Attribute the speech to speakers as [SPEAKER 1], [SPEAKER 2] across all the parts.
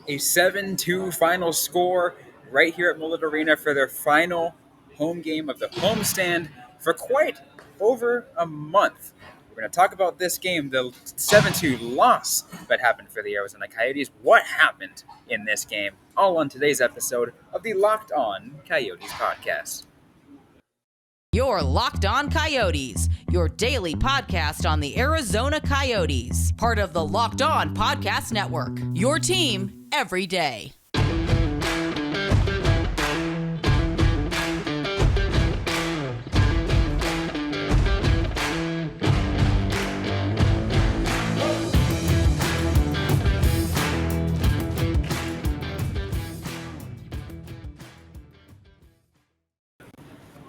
[SPEAKER 1] A 7-2 final score right here at Mullet Arena for their final home game of the homestand for quite over a month. We're going to talk about this game, the 7-2 loss that happened for the Arizona Coyotes. What happened in this game? All on today's episode of the Locked On Coyotes podcast.
[SPEAKER 2] You're Locked On Coyotes, your daily podcast on the Arizona Coyotes, part of the Locked On Podcast Network, your team every day.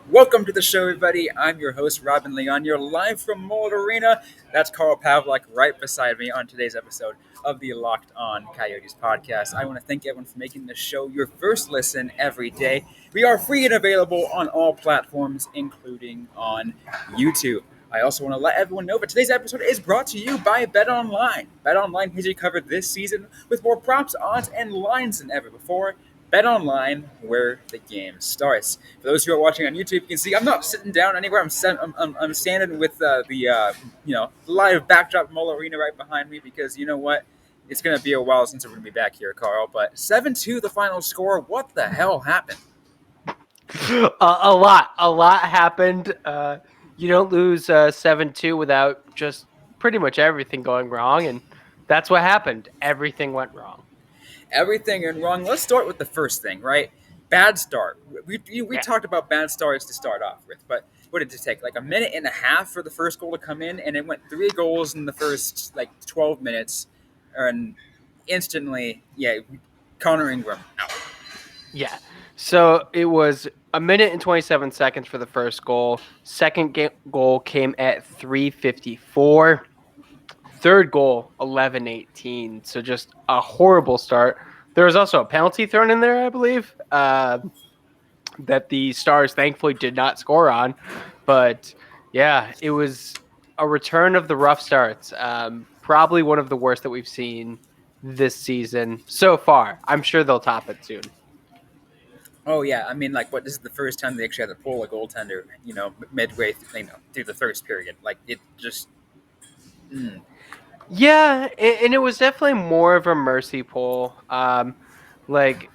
[SPEAKER 1] Welcome to the show, everybody. I'm your host, Robyn Leon. You're live from Mullet Arena. That's Carl Pavlik right beside me on today's episode of the Locked On Coyotes podcast. I want to thank everyone for making this show your first listen every day. We are free and available on all platforms, including on YouTube. I also want to let everyone know that today's episode is brought to you by BetOnline. BetOnline has you covered this season with more props, odds, and lines than ever before. BetOnline, where the game starts. For those who are watching on YouTube, you can see I'm not sitting down anywhere. I'm standing with the live backdrop Mullet Arena right behind me because you know what? It's going to be a while since we're going to be back here, Carl. But 7-2, the final score. What the hell happened?
[SPEAKER 3] A lot happened. You don't lose 7-2 without just pretty much everything going wrong, and that's what happened. Everything went wrong.
[SPEAKER 1] Everything went wrong. Let's start with the first thing, right? Bad start. We talked about bad starts to start off with, but what did it take? Like a minute and a half for the first goal to come in, and it went 3 goals in the first 12 minutes, and instantly, Connor Ingram out.
[SPEAKER 3] Yeah. So it was a minute and 27 seconds for the first goal. Second goal came at 3:54. Third goal, 11:18. So just a horrible start. There was also a penalty thrown in there, I believe, that the Stars thankfully did not score on. But yeah, it was a return of the rough starts. Probably one of the worst that we've seen this season so far. I'm sure they'll top it soon.
[SPEAKER 1] Oh yeah, I mean, this is the first time they actually had to pull a goaltender, midway, through the first period. Like it just.
[SPEAKER 3] Yeah, and it was definitely more of a mercy pull. Like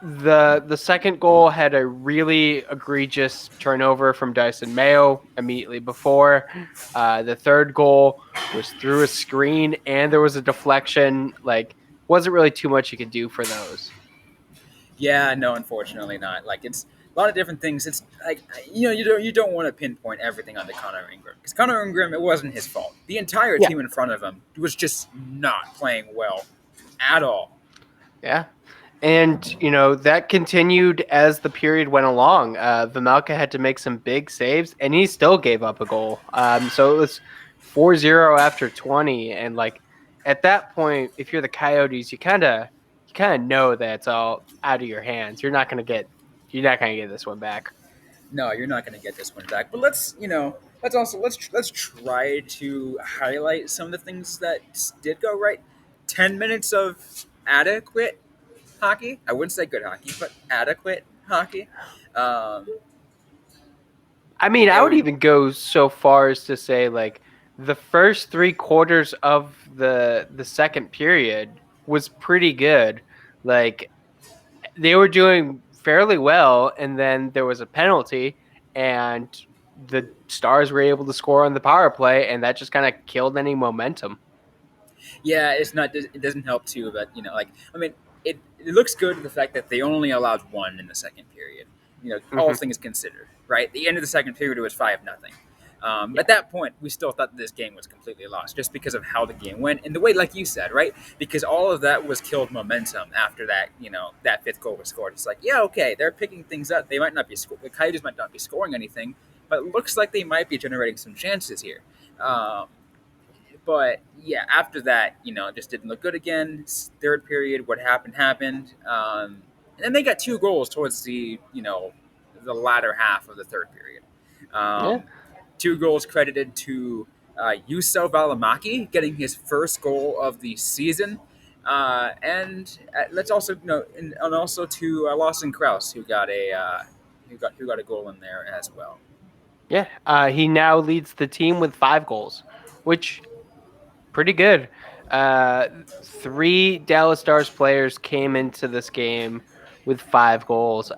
[SPEAKER 3] the second goal had a really egregious turnover from Dyson Mayo immediately before. The third goal was through a screen, and there was a deflection. Like, wasn't really too much you could do for those.
[SPEAKER 1] Yeah, no, unfortunately not. Like it's a lot of different things. It's like you don't want to pinpoint everything onto Connor Ingram because Connor Ingram, it wasn't his fault. The entire
[SPEAKER 3] Yeah.
[SPEAKER 1] team in front of him was just not playing well at all.
[SPEAKER 3] Yeah. And, that continued as the period went along. Vejmelka had to make some big saves, and he still gave up a goal. So it was 4-0 after 20. And, at that point, if you're the Coyotes, you kind of know that it's all out of your hands. You're not going to get this one back.
[SPEAKER 1] No, you're not going to get this one back. But let's try to highlight some of the things that did go right. 10 minutes of adequate hockey. I wouldn't say good hockey, but adequate hockey.
[SPEAKER 3] I would even go so far as to say, the first 3/4 of the second period was pretty good. Like, they were doing fairly well, and then there was a penalty, and the Stars were able to score on the power play, and that just kind of killed any momentum.
[SPEAKER 1] Yeah, it doesn't help too, but it looks good the fact that they only allowed one in the second period. All things considered, right? The end of the second period it was 5-0. At that point, we still thought this game was completely lost just because of how the game went and the way, like you said, right? Because all of that was killed momentum after that. That fifth goal was scored. It's like, yeah, okay, they're picking things up. They might not be the Coyotes might not be scoring anything, but it looks like they might be generating some chances here. But yeah, after that, it just didn't look good again. Third period, what happened. And then they got 2 goals towards the latter half of the third period.
[SPEAKER 3] Yeah.
[SPEAKER 1] 2 goals credited to Juuso Valimaki getting his first goal of the season. And let's also and also to Lawson Krause, who got a goal in there as well.
[SPEAKER 3] Yeah, he now leads the team with 5 goals, which pretty good. Uh, 3 Dallas Stars players came into this game with 5 goals.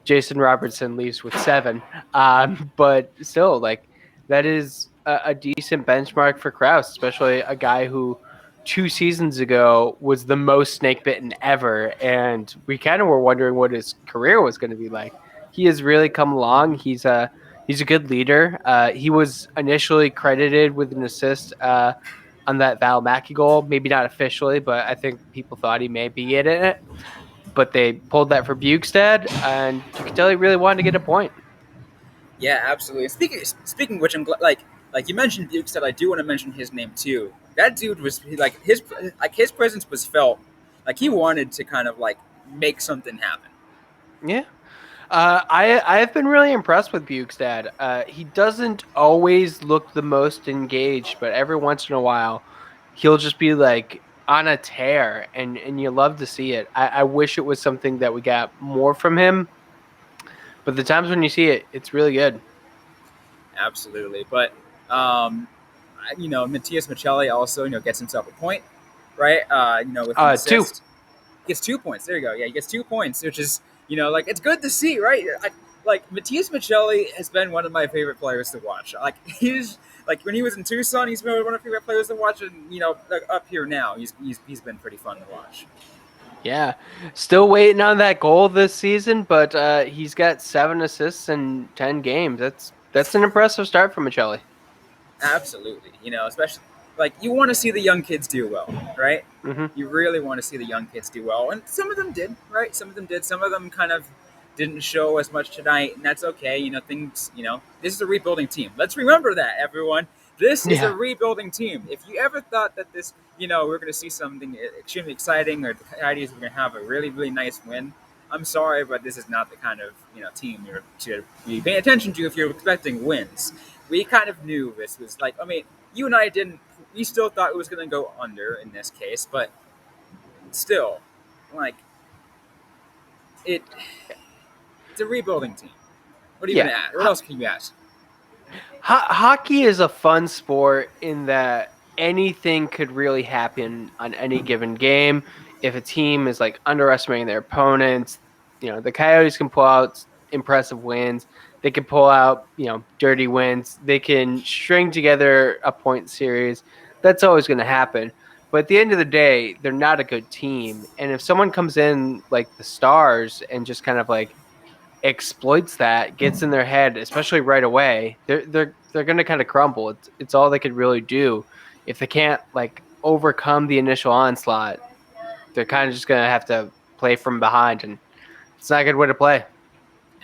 [SPEAKER 3] Jason Robertson leaves with 7. But still, like that is a decent benchmark for Kraus, especially a guy who 2 seasons ago was the most snake bitten ever, and we kind of were wondering what his career was going to be like. He has really come along. He's a good leader. He was initially credited with an assist on that Val Mackey goal. Maybe not officially, but I think people thought he may be in it. But they pulled that for Bukestad, and you could tell he really wanted to get a point.
[SPEAKER 1] Yeah, absolutely. Speaking of which, I'm glad, like you mentioned Bukestad, I do want to mention his name too. That dude his presence was felt. Like he wanted to kind of like make something happen.
[SPEAKER 3] Yeah. I have been really impressed with Bukestad. He doesn't always look the most engaged, but every once in a while, he'll just be like on a tear, and you love to see it. I wish it was something that we got more from him, but the times when you see it, it's really good.
[SPEAKER 1] Absolutely, but Matias Michelli also gets himself a point, right? With an
[SPEAKER 3] 2.
[SPEAKER 1] assist, he gets 2 points. There you go. Yeah, he gets 2 points, which is like it's good to see, right? Like Matias Michelli has been one of my favorite players to watch. Like he's like when he was in Tucson, he's been one of my favorite players to watch, and like, up here now, he's been pretty fun to watch.
[SPEAKER 3] Yeah, still waiting on that goal this season, but he's got 7 assists in 10 games. That's an impressive start from Michelli.
[SPEAKER 1] Absolutely. Especially like you want to see the young kids do well, right?
[SPEAKER 3] Hmm.
[SPEAKER 1] You really want to see the young kids do well. And some of them did, right? Some of them did. Some of them kind of didn't show as much tonight, and that's okay. This is a rebuilding team. Let's remember that, everyone. This is a
[SPEAKER 3] Yeah,
[SPEAKER 1] rebuilding team. If you ever thought that we're going to see something extremely exciting or the Coyotes are going to have a really, really nice win, I'm sorry, but this is not the kind of team you're to be paying attention to if you're expecting wins. We kind of knew this was like. I mean, you and I didn't. We still thought it was going to go under in this case, but still, like it. It's a rebuilding team. What are you
[SPEAKER 3] yeah.
[SPEAKER 1] going to add? What else can you ask?
[SPEAKER 3] Hockey is a fun sport in that anything could really happen on any given game. If a team is like underestimating their opponents, the Coyotes can pull out impressive wins. They can pull out, dirty wins. They can string together a point series. That's always going to happen. But at the end of the day, they're not a good team. And if someone comes in like the Stars and just kind of like exploits that, gets in their head, especially right away, they're going to kind of crumble. It's all they could really do. If they can't like overcome the initial onslaught, they're kind of just going to have to play from behind, and it's not a good way to play.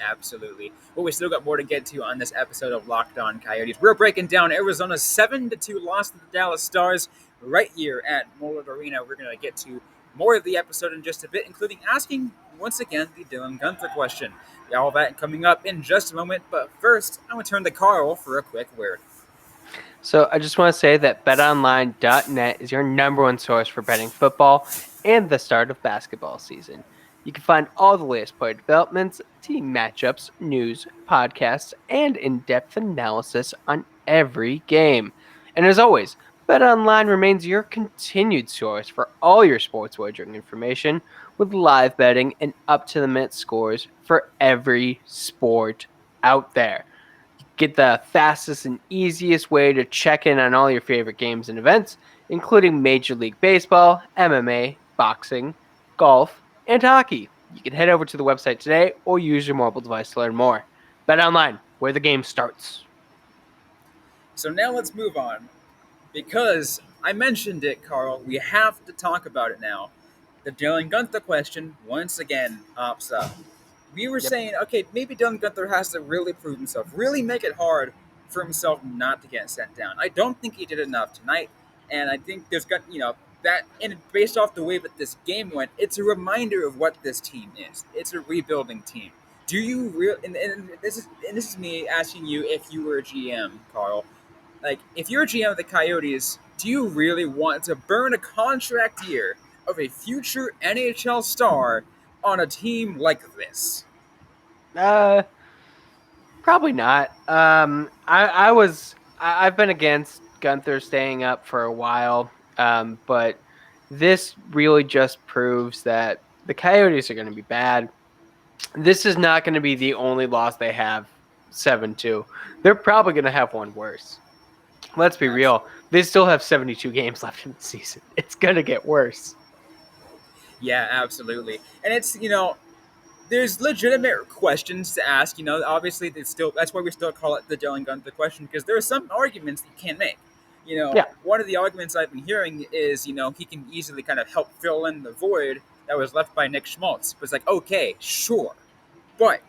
[SPEAKER 1] Absolutely. Well, we still got more to get to on this episode of Locked On Coyotes. We're breaking down Arizona's 7-2 loss to the Dallas Stars right here at Moreland Arena. We're going to get to more of the episode in just a bit, including asking, once again, the Dylan Guenther question. All that coming up in just a moment, but first, I'm going to turn to Carl for a quick word.
[SPEAKER 3] So I just want to say that betonline.net is your number one source for betting football and the start of basketball season. You can find all the latest player developments, team matchups, news, podcasts, and in-depth analysis on every game. And as always, BetOnline remains your continued source for all your sports wagering information with live betting and up-to-the-minute scores for every sport out there. Get the fastest and easiest way to check in on all your favorite games and events, including Major League Baseball, MMA, boxing, golf, and hockey. You can head over to the website today or use your mobile device to learn more. Bet online, where the game starts.
[SPEAKER 1] So now let's move on. Because I mentioned it, Carl, we have to talk about it now. The Dylan Guenther question once again pops up. We were saying, okay, maybe Dylan Guenther has to really prove himself, really make it hard for himself not to get sent down. I don't think he did enough tonight, and I think there's got that, and based off the way that this game went, it's a reminder of what this team is. It's a rebuilding team. Do you really? And this is me asking you if you were a GM, Carl. Like, if you're a GM of the Coyotes, do you really want to burn a contract year of a future NHL star on a team like this?
[SPEAKER 3] Probably not. I've been against Guenther staying up for a while, but this really just proves that the Coyotes are going to be bad. This is not going to be the only loss they have 7-2. They're probably going to have one worse. Let's be real.
[SPEAKER 1] Absolutely.
[SPEAKER 3] They still have 72 games left in the season. It's going to get worse.
[SPEAKER 1] Yeah, absolutely. And it's, there's legitimate questions to ask. Obviously, that's why we still call it the Dylan Guenther question, because there are some arguments that you can't make.
[SPEAKER 3] Yeah.
[SPEAKER 1] One of the arguments I've been hearing is, he can easily kind of help fill in the void that was left by Nick Schmaltz. But it's like, okay, sure, but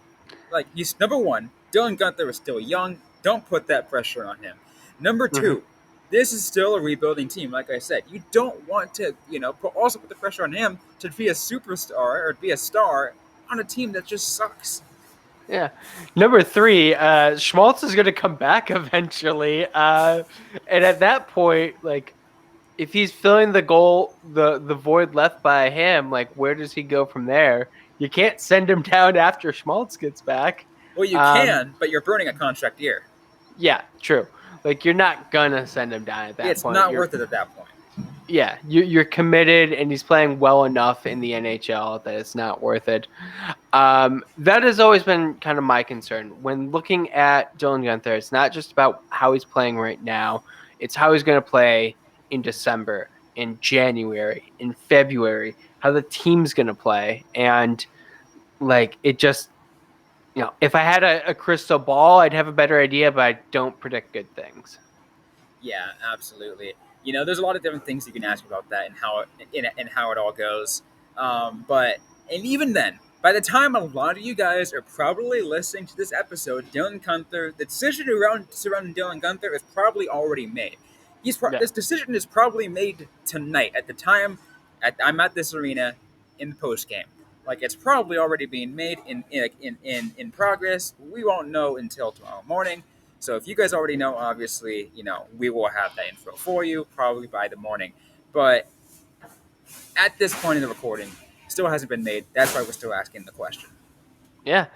[SPEAKER 1] like, he's number one. Dylan Guenther is still young. Don't put that pressure on him. Number
[SPEAKER 3] Mm-hmm.
[SPEAKER 1] two, this is still a rebuilding team. Like I said, you don't want to, also put the pressure on him to be a superstar or be a star on a team that just sucks.
[SPEAKER 3] Yeah. Number three, Schmaltz is going to come back eventually. And at that point, like, if he's filling the void left by him, like, where does he go from there? You can't send him down after Schmaltz gets back.
[SPEAKER 1] Well, you
[SPEAKER 3] Um,
[SPEAKER 1] can, but you're burning a contract year.
[SPEAKER 3] yeah, true. Like, you're not going to send him down at that
[SPEAKER 1] It's
[SPEAKER 3] point.
[SPEAKER 1] not worth it at that point.
[SPEAKER 3] Yeah, you're committed, and he's playing well enough in the NHL that it's not worth it. That has always been kind of my concern when looking at Dylan Guenther. It's not just about how he's playing right now; it's how he's going to play in December, in January, in February. How the team's going to play, and like it just, if I had a crystal ball, I'd have a better idea, but I don't predict good things.
[SPEAKER 1] Yeah, absolutely. There's a lot of different things you can ask about that and how it all goes. But and even then, by the time a lot of you guys are probably listening to this episode, Dylan Guenther, the decision surrounding Dylan Guenther is probably already made.
[SPEAKER 3] Yeah.
[SPEAKER 1] This decision is probably made tonight at the time I'm at this arena in the post game. Like, it's probably already being made in progress. We won't know until tomorrow morning. So if you guys already know, obviously, we will have that info for you probably by the morning. But at this point in the recording, still hasn't been made. That's why we're still asking the question.
[SPEAKER 3] Yeah.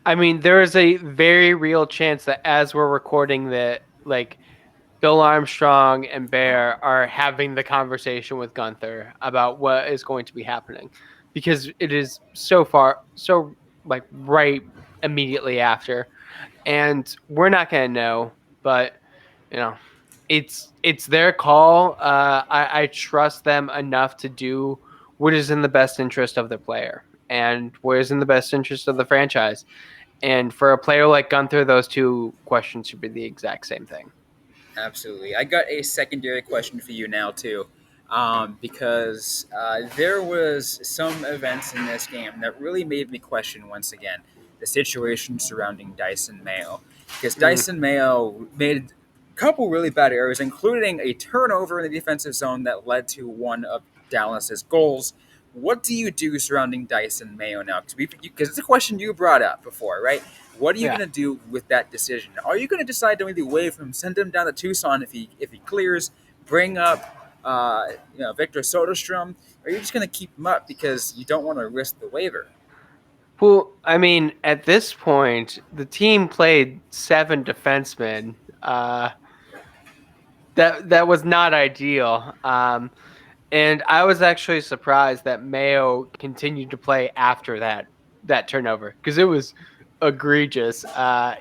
[SPEAKER 3] I mean, there is a very real chance that as we're recording that, like, Bill Armstrong and Bear are having the conversation with Guenther about what is going to be happening, because it is so like right immediately after, and we're not going to know, but you know, it's their call. I trust them enough to do what is in the best interest of their player and what is in the best interest of the franchise. And for a player like Guenther, those two questions should be the exact same thing.
[SPEAKER 1] Absolutely. I got a secondary question for you now, too, because there was some events in this game that really made me question, once again, the situation surrounding Dyson Mayo. Because
[SPEAKER 3] Mm.
[SPEAKER 1] Dyson Mayo made a couple really bad errors, including a turnover in the defensive zone that led to one of Dallas's goals. What do you do surrounding Dyson Mayo now? Because it's a question you brought up before, right? What are you
[SPEAKER 3] Yeah.
[SPEAKER 1] going to do with that decision? Are you going to decide to maybe waive him, send him down to Tucson if he clears, bring up Victor Soderstrom? Or are you just going to keep him up because you don't want to risk the waiver?
[SPEAKER 3] Well, I mean, at this point, the team played 7 defensemen. That was not ideal. And I was actually surprised that Mayo continued to play after that turnover, because it was egregious.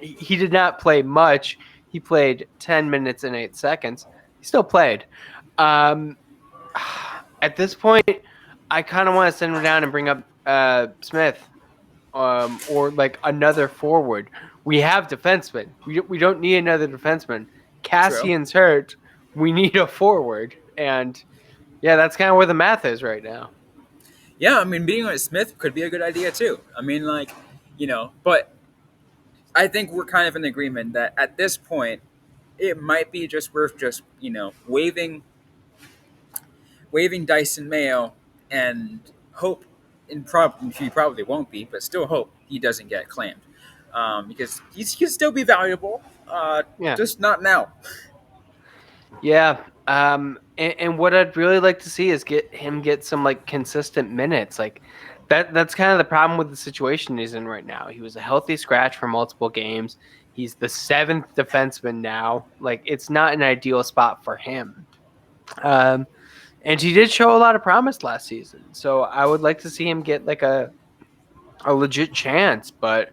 [SPEAKER 3] He did not play much. He played 10 minutes and 8 seconds. He still played. Um, at this point, I kind of want to send him down and bring up Smith, or like another forward. We have defensemen. We don't need another defenseman.
[SPEAKER 1] True.
[SPEAKER 3] Cassian's hurt. We need a forward. And yeah, that's kind of where the math is right now.
[SPEAKER 1] Yeah, I mean, meeting with Smith could be a good idea too. I mean, like, but I think we're kind of in agreement that at this point, it might be just worth just waving Dyson Mayo and hope, he probably won't be, but still hope he doesn't get claimed, because he can still be valuable,
[SPEAKER 3] Yeah.
[SPEAKER 1] just not now.
[SPEAKER 3] Yeah. And what I'd really like to see is get some like consistent minutes. Like that's kind of the problem with the situation he's in right now. He was a healthy scratch for multiple games. He's the 7th defenseman now. Like it's not an ideal spot for him. Um, and he did show a lot of promise last season. So I would like to see him get like a legit chance, but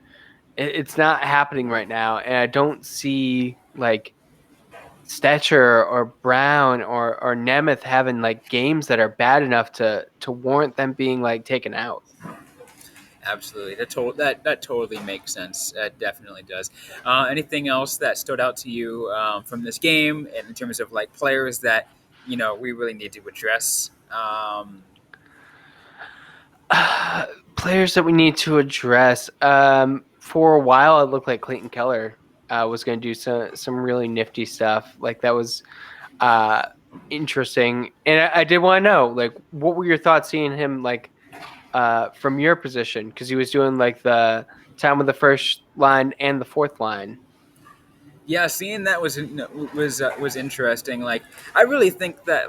[SPEAKER 3] it's not happening right now. And I don't see like Stetcher or Brown or Nemeth having like games that are bad enough to warrant them being like taken out.
[SPEAKER 1] Absolutely, that totally makes sense. That definitely does. Anything else that stood out to you from this game, and in terms of like players that we really need to address?
[SPEAKER 3] Players that we need to address. For a while, it looked like Clayton Keller was going to do some really nifty stuff. Like that was interesting, and I did want to know like what were your thoughts seeing him like from your position, because he was doing like the time with the first line and the fourth line.
[SPEAKER 1] Yeah, seeing that was interesting. Like, I really think that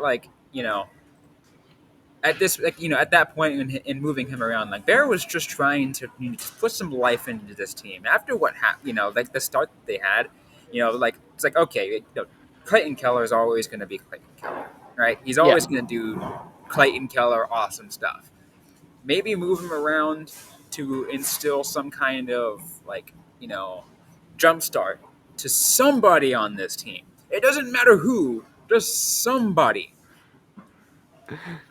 [SPEAKER 1] at this at that point in moving him around, like Bear was just trying to just put some life into this team after what happened. Like the start that they had. Like it's like okay, Clayton Keller is always going to be Clayton Keller, right? He's always going to do Clayton Keller awesome stuff. Maybe move him around to instill some kind of jump start to somebody on this team. It doesn't matter who, just somebody.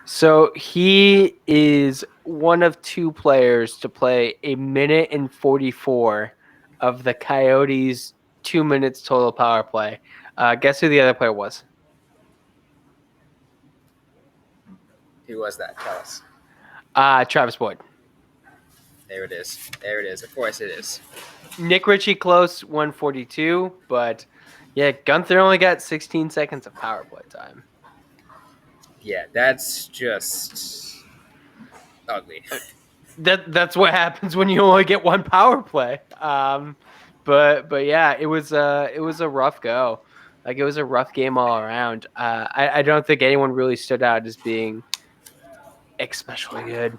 [SPEAKER 3] So he is one of 2 players to play 1:44 of the Coyotes 2 minutes total power play. Guess who the other player was?
[SPEAKER 1] Who was that? Tell us.
[SPEAKER 3] Travis Boyd.
[SPEAKER 1] There it is. There it is. Of course it is.
[SPEAKER 3] Nick Ritchie close 142, but yeah, Guenther only got 16 seconds of power play time.
[SPEAKER 1] Yeah, that's just ugly.
[SPEAKER 3] That's what happens when you only get 1 power play. But yeah, it was a rough go. Like it was a rough game all around. I don't think anyone really stood out as being especially good.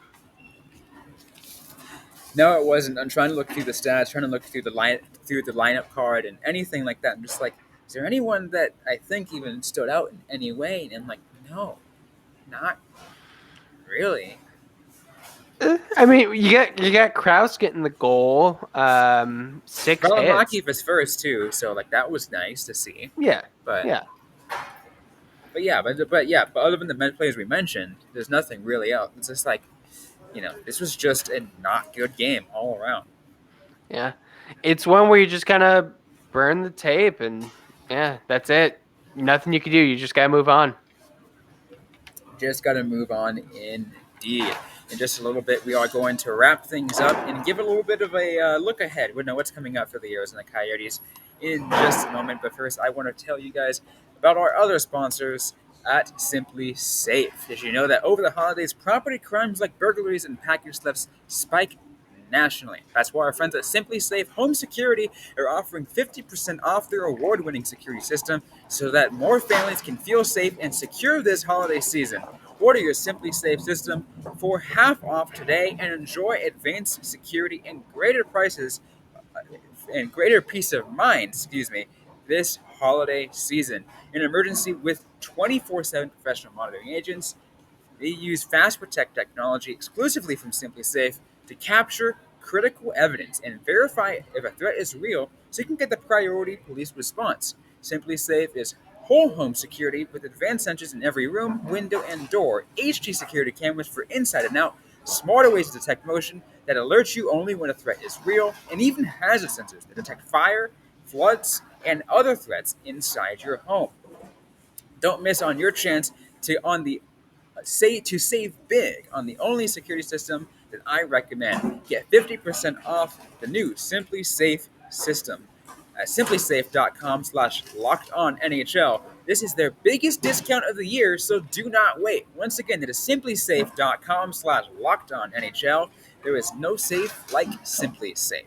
[SPEAKER 1] No, it wasn't. I'm trying to look through the stats, trying to look through the lineup card and anything like that. I'm just like, is there anyone that I think even stood out in any way? And I'm like, no, not really.
[SPEAKER 3] I mean, you got Krause getting the goal, 6
[SPEAKER 1] Carl
[SPEAKER 3] hits.
[SPEAKER 1] Maki was first too, so like that was nice to see.
[SPEAKER 3] Yeah,
[SPEAKER 1] But
[SPEAKER 3] yeah.
[SPEAKER 1] But other than the players we mentioned, there's nothing really else. It's just like, this was just a not good game all around.
[SPEAKER 3] Yeah, it's one where you just kind of burn the tape, and yeah, that's it. Nothing you can do. You just gotta move on.
[SPEAKER 1] Just got to move on indeed. In just a little bit, we are going to wrap things up and give a little bit of a look ahead. We know what's coming up for the Arizona Coyotes in just a moment. But first, I want to tell you guys about our other sponsors at Simply Safe. Did you know that over the holidays, property crimes like burglaries and package thefts spike nationally? That's why our friends at Simply Safe Home Security are offering 50% off their award-winning security system so that more families can feel safe and secure this holiday season. Order your Simply Safe system for half off today and enjoy advanced security and greater prices and greater peace of mind, this holiday season. An emergency with 24/7 professional monitoring agents. They use Fast Protect technology exclusively from Simply Safe to capture critical evidence and verify if a threat is real so you can get the priority police response. Simply Safe is whole home security with advanced sensors in every room, window, and door, HD security cameras for inside and out, smarter ways to detect motion that alerts you only when a threat is real, and even hazard sensors that detect fire, floods, and other threats inside your home. Don't miss on your chance to save big on the only security system that I recommend. Get 50% off the new Simply Safe system at simplysafe.com/lockedonnhl. This is their biggest discount of the year, so do not wait. Once again, that is simplysafe.com/lockedonnhl. There is no safe like Simply Safe.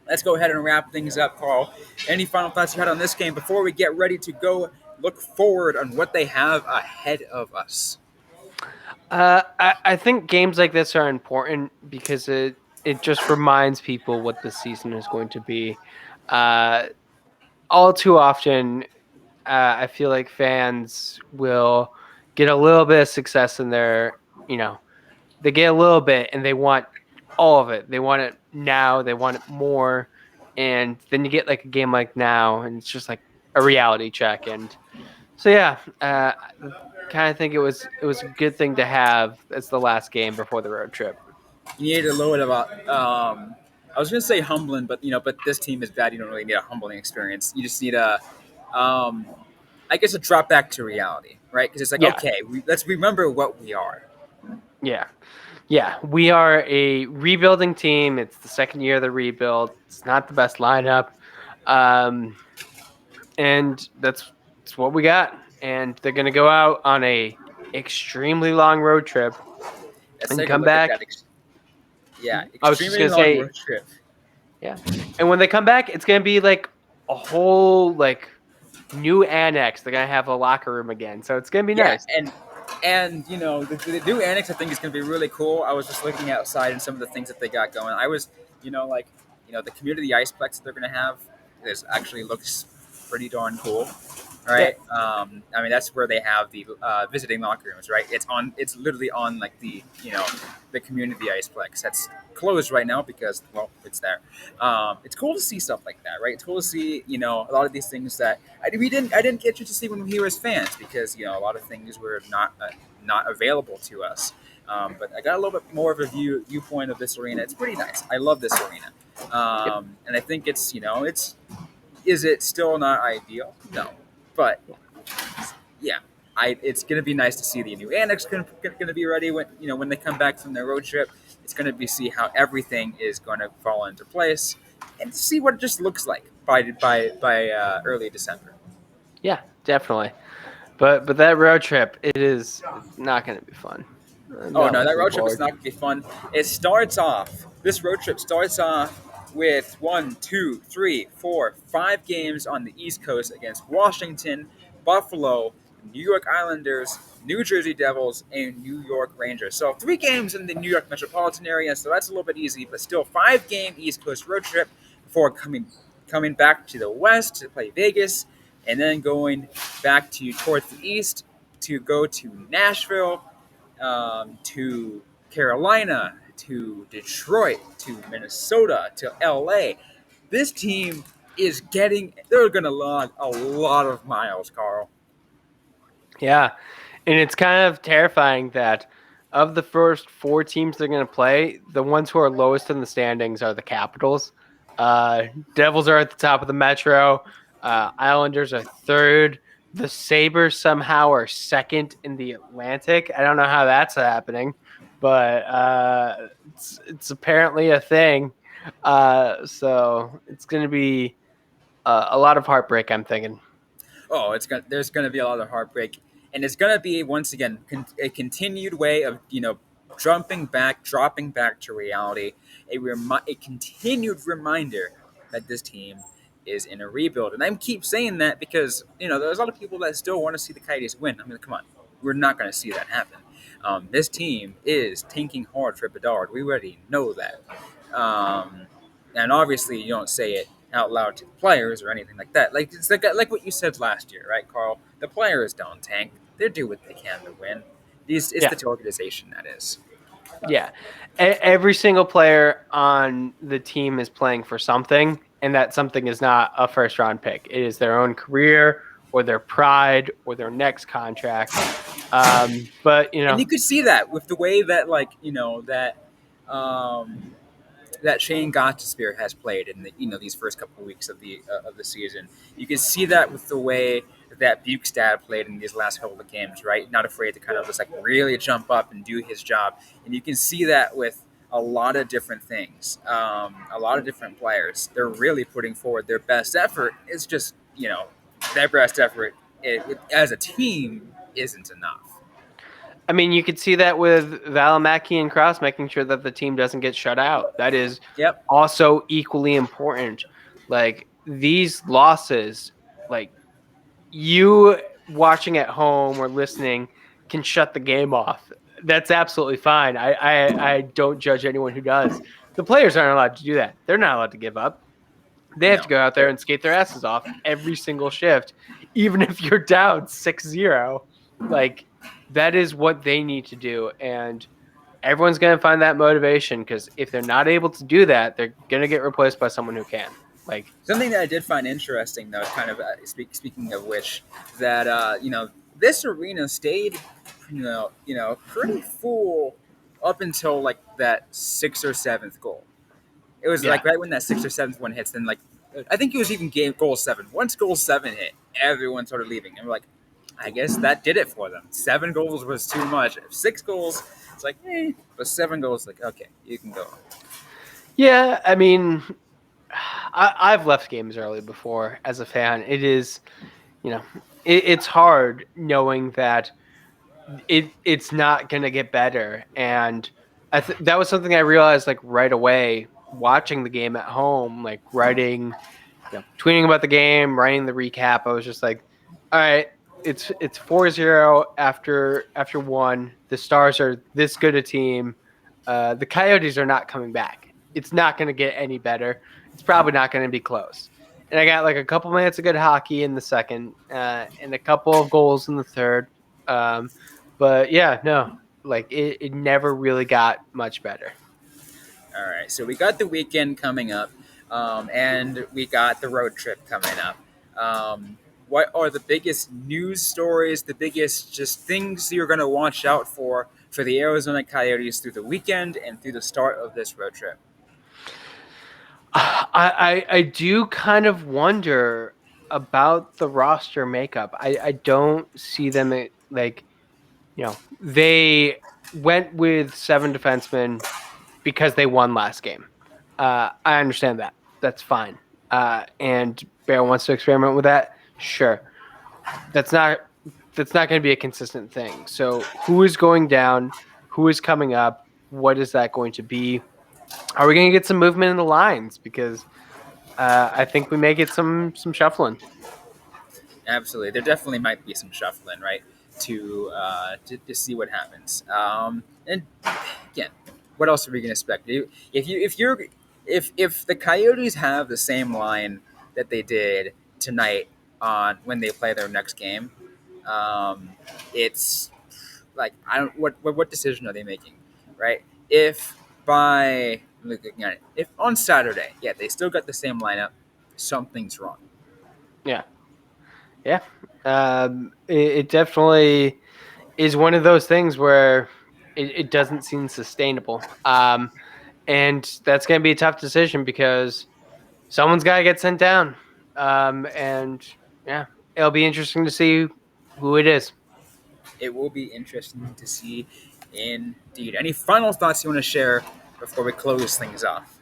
[SPEAKER 1] Let's go ahead and wrap things up, Carl. Any final thoughts you had on this game before we get ready to go look forward on what they have ahead of us?
[SPEAKER 3] I think games like this are important because it just reminds people what the season is going to be. Uh, all too often, I feel like fans will get a little bit of success in their, they get a little bit and they want all of it. They want it now. They want it more. And then you get like a game like now, and it's just like a reality check. And so, yeah, kind of think it was a good thing to have as the last game before the road trip.
[SPEAKER 1] You need a little bit of a. I was going to say humbling, but but this team is bad. You don't really need a humbling experience. You just need a, um, I guess, a drop back to reality, right? Because it's like,
[SPEAKER 3] Yeah,
[SPEAKER 1] okay, let's remember what we are.
[SPEAKER 3] yeah, yeah. We are a rebuilding team. It's the second year of the rebuild. It's not the best lineup, um, and that's what we got. And they're gonna go out on a extremely long road trip
[SPEAKER 1] Let's
[SPEAKER 3] and
[SPEAKER 1] take a
[SPEAKER 3] come
[SPEAKER 1] look at that.
[SPEAKER 3] back.
[SPEAKER 1] Yeah,
[SPEAKER 3] I was just
[SPEAKER 1] extremely
[SPEAKER 3] gonna
[SPEAKER 1] long
[SPEAKER 3] say,
[SPEAKER 1] road trip.
[SPEAKER 3] yeah. And when they come back, it's gonna be like a whole like new annex. They're gonna have a locker room again, so it's gonna be
[SPEAKER 1] Yeah,
[SPEAKER 3] nice.
[SPEAKER 1] and the new annex I think is going to be really cool. I was just looking outside and some of the things that they got going. I was like the community iceplex that they're going to have is actually looks pretty darn cool.
[SPEAKER 3] Yeah,
[SPEAKER 1] Right. I mean, that's where they have the visiting locker rooms, right? It's literally on like the community iceplex. That's closed right now because well, it's there. It's cool to see stuff like that, right? It's cool to see a lot of these things that I didn't get you to see when we were as fans because a lot of things were not available to us. But I got a little bit more of a viewpoint of this arena. It's pretty nice. I love this arena,
[SPEAKER 3] yep.
[SPEAKER 1] and I think it's is it still not ideal? No, but yeah, it's gonna be nice to see the new annex gonna be ready when they come back from their road trip. It's gonna be see how everything is gonna fall into place and see what it just looks like by early December.
[SPEAKER 3] Yeah, definitely. But that road trip, it's not going to be fun. I'm
[SPEAKER 1] Oh
[SPEAKER 3] not
[SPEAKER 1] no, that
[SPEAKER 3] looking
[SPEAKER 1] road trip is
[SPEAKER 3] forward.
[SPEAKER 1] not gonna be fun. It starts off. This road trip starts off with 5 games on the East Coast against Washington, Buffalo, New York Islanders, New Jersey Devils, and New York Rangers. So 3 games in the New York metropolitan area. So that's a little bit easy, but still 5 game East Coast road trip before coming back to the West to play Vegas, and then going back to towards the East to go to Nashville, to Carolina, to Detroit, to Minnesota, to LA. This team they're going to log a lot of miles, Carl.
[SPEAKER 3] Yeah, and it's kind of terrifying that of the first 4 teams they're going to play, the ones who are lowest in the standings are the Capitals. Uh, Devils are at the top of the Metro. Islanders are third. The Sabres somehow are second in the Atlantic. I don't know how that's happening, but it's apparently a thing. So it's going to be a lot of heartbreak, I'm thinking.
[SPEAKER 1] Oh, there's going to be a lot of heartbreak, and it's going to be once again a continued way of dropping back to reality, a continued reminder that this team is in a rebuild. And I keep saying that because there's a lot of people that still want to see the Coyotes win. I mean, come on, we're not going to see that happen. This team is tanking hard for Bedard. We already know that. Um, and obviously, you don't say it out loud to the players or anything like that. Like it's like what you said last year, right, Carl? The players don't tank; they do what they can to win. It's
[SPEAKER 3] Yeah.
[SPEAKER 1] the organization that is.
[SPEAKER 3] Yeah. Every single player on the team is playing for something, and that something is not a first round pick. It is their own career or their pride or their next contract. But,
[SPEAKER 1] And you could see that with the way that, um, that Shane Gottspear has played in these first couple of weeks of the season. You can see that with the way that Bukestad played in these last couple of games, right? Not afraid to kind of just like really jump up and do his job, and you can see that with a lot of different things, a lot of different players. They're really putting forward their best effort. It's just their best effort as a team isn't enough.
[SPEAKER 3] I mean, you could see that with Valimaki and Cross making sure that the team doesn't get shut out. That is
[SPEAKER 1] Yep.
[SPEAKER 3] also equally important. Like these losses, like you watching at home or listening can shut the game off, that's absolutely fine. I don't judge anyone who does. The players aren't allowed to do that. They're not allowed to give up. They have
[SPEAKER 1] No,
[SPEAKER 3] to go out there and skate their asses off every single shift, even if you're down 6-0. Like, that is what they need to do. And everyone's going to find that motivation, because if they're not able to do that, they're going to get replaced by someone who can. Like,
[SPEAKER 1] something that I did find interesting, though, kind of speaking of which, that this arena stayed, pretty full up until like that sixth or seventh goal. It was like right when that sixth or seventh one hits, then like I think it was even goal 7. Once goal 7 hit, everyone started leaving, and we're like, I guess that did it for them. 7 goals was too much. 6 goals, it's like, but 7 goals, like, okay, you can go.
[SPEAKER 3] Yeah, I mean, I've left games early before as a fan. It is, it's hard knowing that it's not going to get better. And that was something I realized like right away watching the game at home, like writing, tweeting about the game, writing the recap. I was just like, all right, it's 4-0 after 1. The Stars are this good a team. The Coyotes are not coming back. It's not going to get any better. It's probably not going to be close. And I got like a couple minutes of good hockey in the second, and a couple of goals in the third. But yeah, no, like it never really got much better.
[SPEAKER 1] All right, so we got the weekend coming up, and we got the road trip coming up. What are the biggest news stories, the biggest just things you're going to watch out for the Arizona Coyotes through the weekend and through the start of this road trip?
[SPEAKER 3] I do kind of wonder about the roster makeup. I don't see them like, they went with 7 defensemen because they won last game. I understand that. That's fine. And Bear wants to experiment with that. Sure. That's not going to be a consistent thing. So who is going down? Who is coming up? What is that going to be? Are we going to get some movement in the lines? Because I think we may get some shuffling.
[SPEAKER 1] Absolutely, there definitely might be some shuffling, right? To see what happens. And again, what else are we going to expect? If the Coyotes have the same line that they did tonight on when they play their next game, it's like I don't what decision are they making, right? If by looking at it, if on Saturday, they still got the same lineup, something's wrong.
[SPEAKER 3] Yeah. Yeah. It definitely is one of those things where it doesn't seem sustainable. And that's going to be a tough decision because someone's got to get sent down. And yeah, it'll be interesting to see who it is.
[SPEAKER 1] It will be interesting to see indeed. Any final thoughts you want to share before we close things off?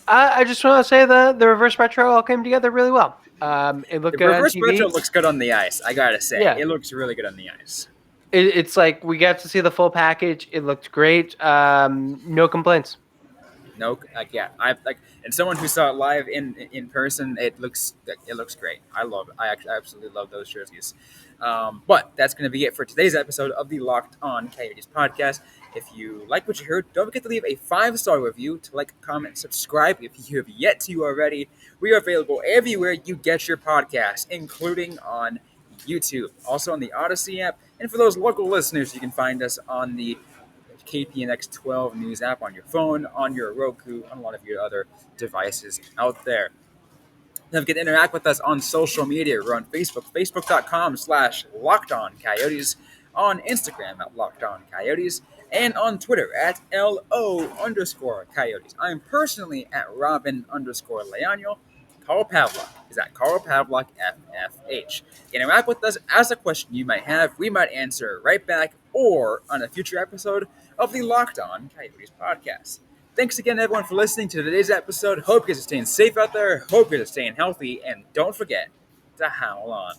[SPEAKER 3] I just want to say the reverse retro all came together really well. It looked
[SPEAKER 1] The
[SPEAKER 3] good on
[SPEAKER 1] reverse
[SPEAKER 3] TV.
[SPEAKER 1] retro looks good on the ice, I gotta say.
[SPEAKER 3] Yeah.
[SPEAKER 1] It looks really good on the ice.
[SPEAKER 3] It's like we got to see the full package. It looked great. No complaints.
[SPEAKER 1] No, I like, and someone who saw it live in person, it looks great. I love it. I absolutely love those jerseys. But that's going to be it for today's episode of the Locked On Coyotes podcast. If you like what you heard, don't forget to leave a 5-star review, to like, comment, subscribe if you have yet to already. We are available everywhere you get your podcasts, including on YouTube, also on the Audacy app, and for those local listeners, you can find us on the KPNX 12 News app on your phone, on your Roku, on a lot of your other devices out there. Don't forget to interact with us on social media. We're on Facebook, facebook.com/LockedOnCoyotes, on Instagram at LockedOnCoyotes, and on Twitter at LO_Coyotes. I'm personally at Robyn_Leonio. Carl Pavlak is at Carl Pavlak FFH. Interact with us, ask a question you might have. We might answer right back or on a future episode of the Locked On Coyotes podcast. Thanks again, everyone, for listening to today's episode. Hope you guys are staying safe out there. Hope you guys are staying healthy. And don't forget to howl on.